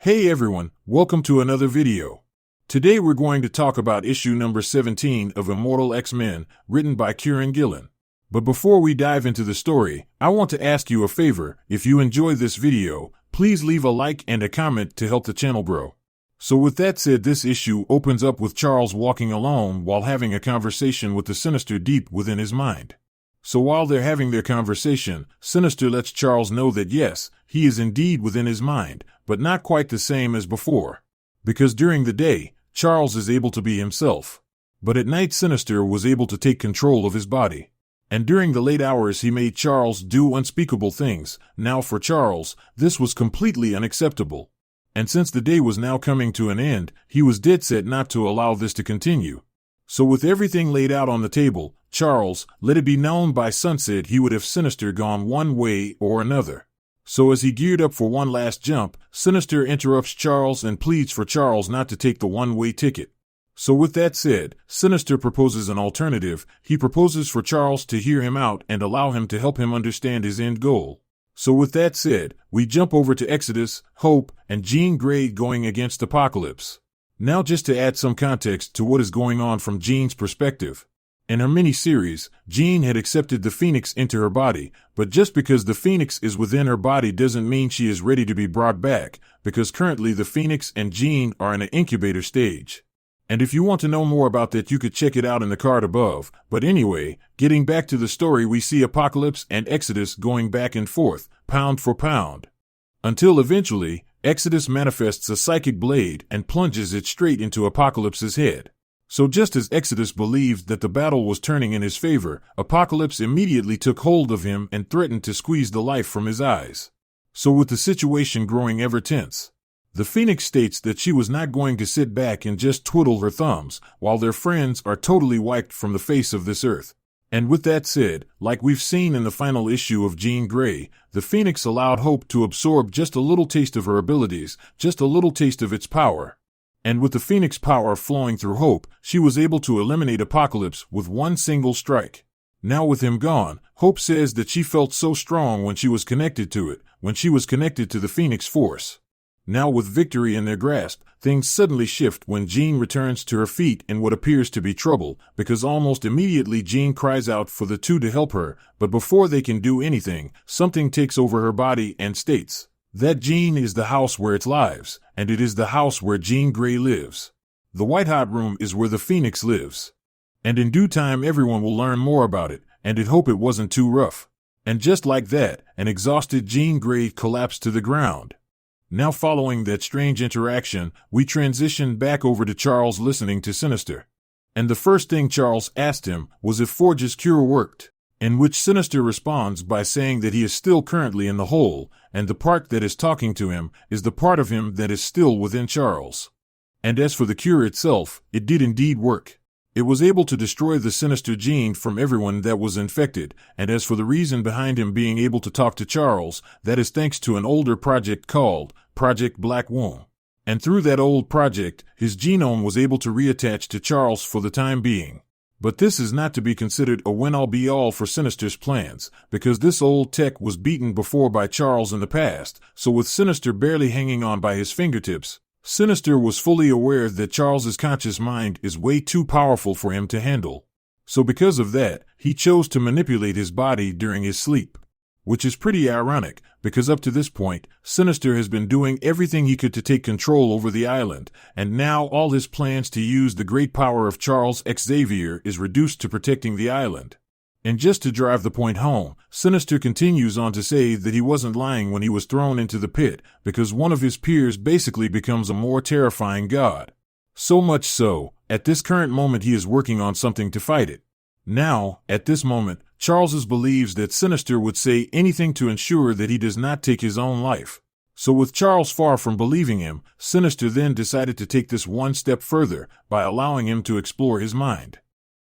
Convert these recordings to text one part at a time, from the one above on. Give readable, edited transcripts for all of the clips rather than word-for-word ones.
Hey everyone, welcome to another video. Today we're going to talk about issue number 17 of Immortal X-Men, written by Kieran Gillen. But before we dive into the story, I want to ask you a favor. If you enjoyed this video, please leave a like and a comment to help the channel grow. So with that said, this issue opens up with Charles walking alone while having a conversation with the Sinister deep within his mind. So while they're having their conversation, Sinister lets Charles know that yes, he is indeed within his mind, but not quite the same as before. Because during the day, Charles is able to be himself. But at night Sinister was able to take control of his body. And during the late hours he made Charles do unspeakable things. Now for Charles, this was completely unacceptable. And since the day was now coming to an end, he was dead set not to allow this to continue. So with everything laid out on the table, Charles, let it be known by sunset he would have Sinister gone one way or another. So as he geared up for one last jump, Sinister interrupts Charles and pleads for Charles not to take the one-way ticket. So with that said, Sinister proposes an alternative. He proposes for Charles to hear him out and allow him to help him understand his end goal. So with that said, we jump over to Exodus, Hope, and Jean Grey going against Apocalypse. Now just to add some context to what is going on from Jean's perspective. In her mini-series, Jean had accepted the Phoenix into her body, but just because the Phoenix is within her body doesn't mean she is ready to be brought back, because currently the Phoenix and Jean are in an incubator stage. And if you want to know more about that, you could check it out in the card above. But anyway, getting back to the story, we see Apocalypse and Exodus going back and forth, pound for pound. Until eventually, Exodus manifests a psychic blade and plunges it straight into Apocalypse's head. So just as Exodus believed that the battle was turning in his favor, Apocalypse immediately took hold of him and threatened to squeeze the life from his eyes. So with the situation growing ever tense, the Phoenix states that she was not going to sit back and just twiddle her thumbs while their friends are totally wiped from the face of this earth. And with that said, like we've seen in the final issue of Jean Grey, the Phoenix allowed Hope to absorb just a little taste of her abilities, just a little taste of its power. And with the Phoenix power flowing through Hope, she was able to eliminate Apocalypse with one single strike. Now with him gone, Hope says that she felt so strong when she was connected to it, when she was connected to the Phoenix force. Now with victory in their grasp, things suddenly shift when Jean returns to her feet in what appears to be trouble, because almost immediately Jean cries out for the two to help her, but before they can do anything, something takes over her body and states that Jean is the house where it lives, and it is the house where Jean Grey lives. The white-hot room is where the Phoenix lives. And in due time everyone will learn more about it, and it hope it wasn't too rough. And just like that, an exhausted Jean Grey collapsed to the ground. Now following that strange interaction, we transition back over to Charles listening to Sinister. And the first thing Charles asked him was if Forge's cure worked, in which Sinister responds by saying that he is still currently in the hole, and the part that is talking to him is the part of him that is still within Charles. And as for the cure itself, it did indeed work. It was able to destroy the Sinister gene from everyone that was infected, and as for the reason behind him being able to talk to Charles, that is thanks to an older project called Project Black Womb. And through that old project, his genome was able to reattach to Charles for the time being. But this is not to be considered a win-all-be-all for Sinister's plans, because this old tech was beaten before by Charles in the past, so with Sinister barely hanging on by his fingertips, Sinister was fully aware that Charles's conscious mind is way too powerful for him to handle. So because of that, he chose to manipulate his body during his sleep. Which is pretty ironic, because up to this point, Sinister has been doing everything he could to take control over the island, and now all his plans to use the great power of Charles Xavier is reduced to protecting the island. And just to drive the point home, Sinister continues on to say that he wasn't lying when he was thrown into the pit, because one of his peers basically becomes a more terrifying god. So much so, at this current moment he is working on something to fight it. Now, at this moment, Charles believes that Sinister would say anything to ensure that he does not take his own life. So with Charles far from believing him, Sinister then decided to take this one step further by allowing him to explore his mind.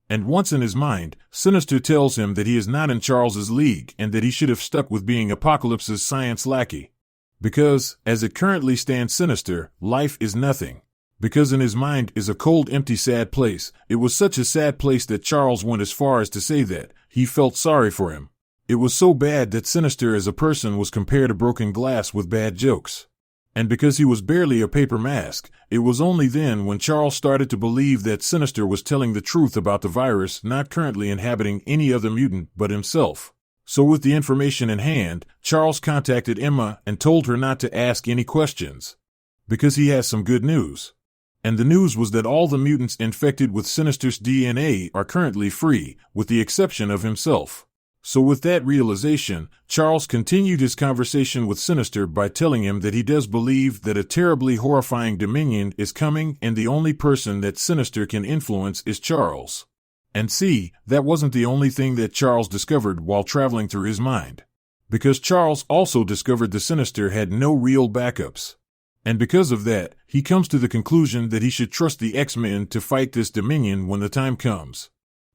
And once in his mind, Sinister tells him that he is not in Charles's league and that he should have stuck with being Apocalypse's science lackey. Because, as it currently stands, Sinister, life is nothing. Because in his mind is a cold, empty, sad place. It was such a sad place that Charles went as far as to say that he felt sorry for him. It was so bad that Sinister as a person was compared to broken glass with bad jokes. And because he was barely a paper mask, it was only then when Charles started to believe that Sinister was telling the truth about the virus not currently inhabiting any other mutant but himself. So with the information in hand, Charles contacted Emma and told her not to ask any questions, because he has some good news. And the news was that all the mutants infected with Sinister's DNA are currently free, with the exception of himself. So with that realization, Charles continued his conversation with Sinister by telling him that he does believe that a terribly horrifying Dominion is coming and the only person that Sinister can influence is Charles. And see, that wasn't the only thing that Charles discovered while traveling through his mind. Because Charles also discovered the Sinister had no real backups. And because of that, he comes to the conclusion that he should trust the X-Men to fight this Dominion when the time comes.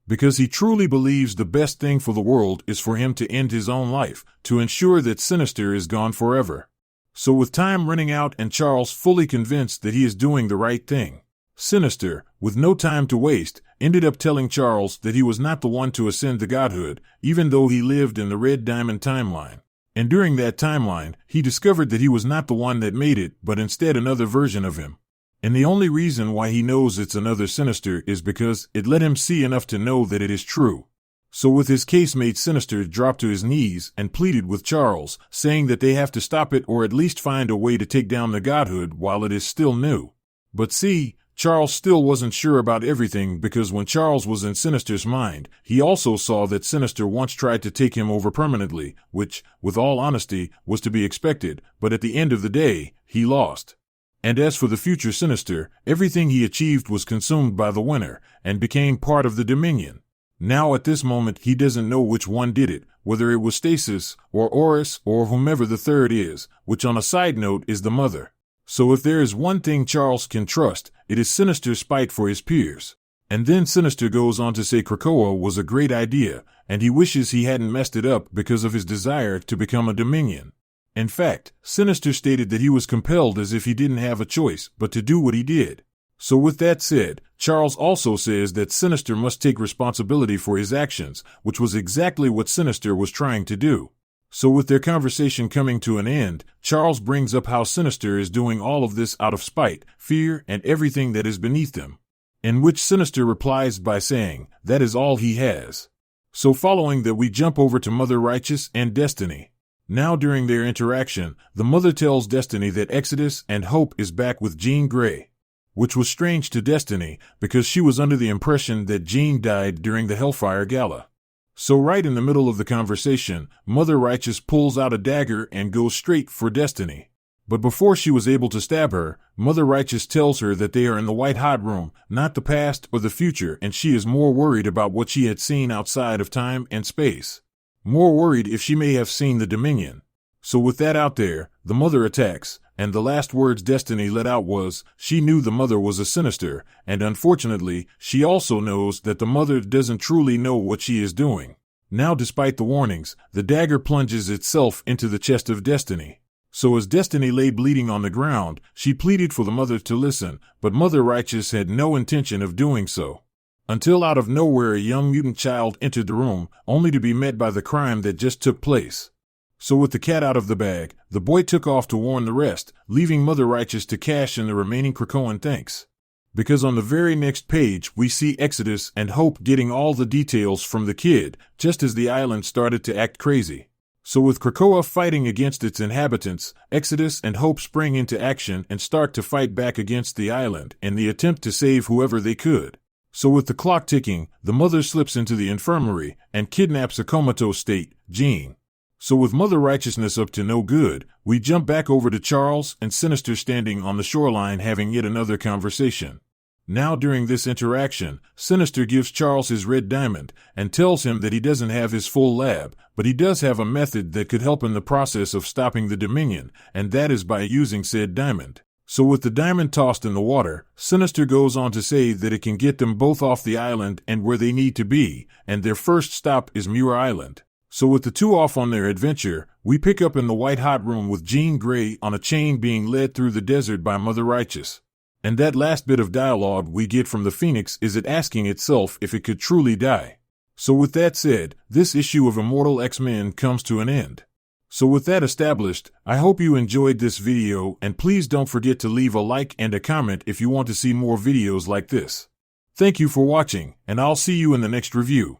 Because he truly believes the best thing for the world is for him to end his own life, to ensure that Sinister is gone forever. So with time running out and Charles fully convinced that he is doing the right thing, Sinister, with no time to waste, ended up telling Charles that he was not the one to ascend to godhood, even though he lived in the Red Diamond timeline. And during that timeline, he discovered that he was not the one that made it, but instead another version of him. And the only reason why he knows it's another Sinister is because it let him see enough to know that it is true. So with his case made, Sinister dropped to his knees and pleaded with Charles, saying that they have to stop it or at least find a way to take down the godhood while it is still new. But see, Charles still wasn't sure about everything, because when Charles was in Sinister's mind, he also saw that Sinister once tried to take him over permanently, which, with all honesty, was to be expected, but at the end of the day, he lost. And as for the future Sinister, everything he achieved was consumed by the winner, and became part of the Dominion. Now at this moment he doesn't know which one did it, whether it was Stasis, or Oris, or whomever the third is, which on a side note is the mother. So if there is one thing Charles can trust, it is Sinister's spite for his peers. And then Sinister goes on to say Krakoa was a great idea, and he wishes he hadn't messed it up because of his desire to become a Dominion. In fact, Sinister stated that he was compelled as if he didn't have a choice but to do what he did. So with that said, Charles also says that Sinister must take responsibility for his actions, which was exactly what Sinister was trying to do. So with their conversation coming to an end, Charles brings up how Sinister is doing all of this out of spite, fear, and everything that is beneath him. In which Sinister replies by saying, that is all he has. So following that, we jump over to Mother Righteous and Destiny. Now during their interaction, the mother tells Destiny that Exodus and Hope is back with Jean Grey, which was strange to Destiny because she was under the impression that Jean died during the Hellfire Gala. So right in the middle of the conversation, Mother Righteous pulls out a dagger and goes straight for Destiny. But before she was able to stab her, Mother Righteous tells her that they are in the White Hot Room, not the past or the future, and she is more worried about what she had seen outside of time and space. More worried if she may have seen the Dominion. So with that out there, the mother attacks, and the last words Destiny let out was, she knew the mother was a Sinister, and unfortunately, she also knows that the mother doesn't truly know what she is doing. Now despite the warnings, the dagger plunges itself into the chest of Destiny. So as Destiny lay bleeding on the ground, she pleaded for the mother to listen, but Mother Righteous had no intention of doing so. Until out of nowhere a young mutant child entered the room, only to be met by the crime that just took place. So with the cat out of the bag, the boy took off to warn the rest, leaving Mother Righteous to cash in the remaining Krakoan thanks. Because on the very next page we see Exodus and Hope getting all the details from the kid, just as the island started to act crazy. So with Krakoa fighting against its inhabitants, Exodus and Hope spring into action and start to fight back against the island in the attempt to save whoever they could. So with the clock ticking, the mother slips into the infirmary and kidnaps a comatose state, Jean. So with Mother Righteousness up to no good, we jump back over to Charles and Sinister standing on the shoreline having yet another conversation. Now during this interaction, Sinister gives Charles his red diamond and tells him that he doesn't have his full lab, but he does have a method that could help in the process of stopping the Dominion, and that is by using said diamond. So with the diamond tossed in the water, Sinister goes on to say that it can get them both off the island and where they need to be, and their first stop is Muir Island. So with the two off on their adventure, we pick up in the White Hot Room with Jean Grey on a chain being led through the desert by Mother Righteous. And that last bit of dialogue we get from the Phoenix is it asking itself if it could truly die. So with that said, this issue of Immortal X-Men comes to an end. So with that established, I hope you enjoyed this video, and please don't forget to leave a like and a comment if you want to see more videos like this. Thank you for watching, and I'll see you in the next review.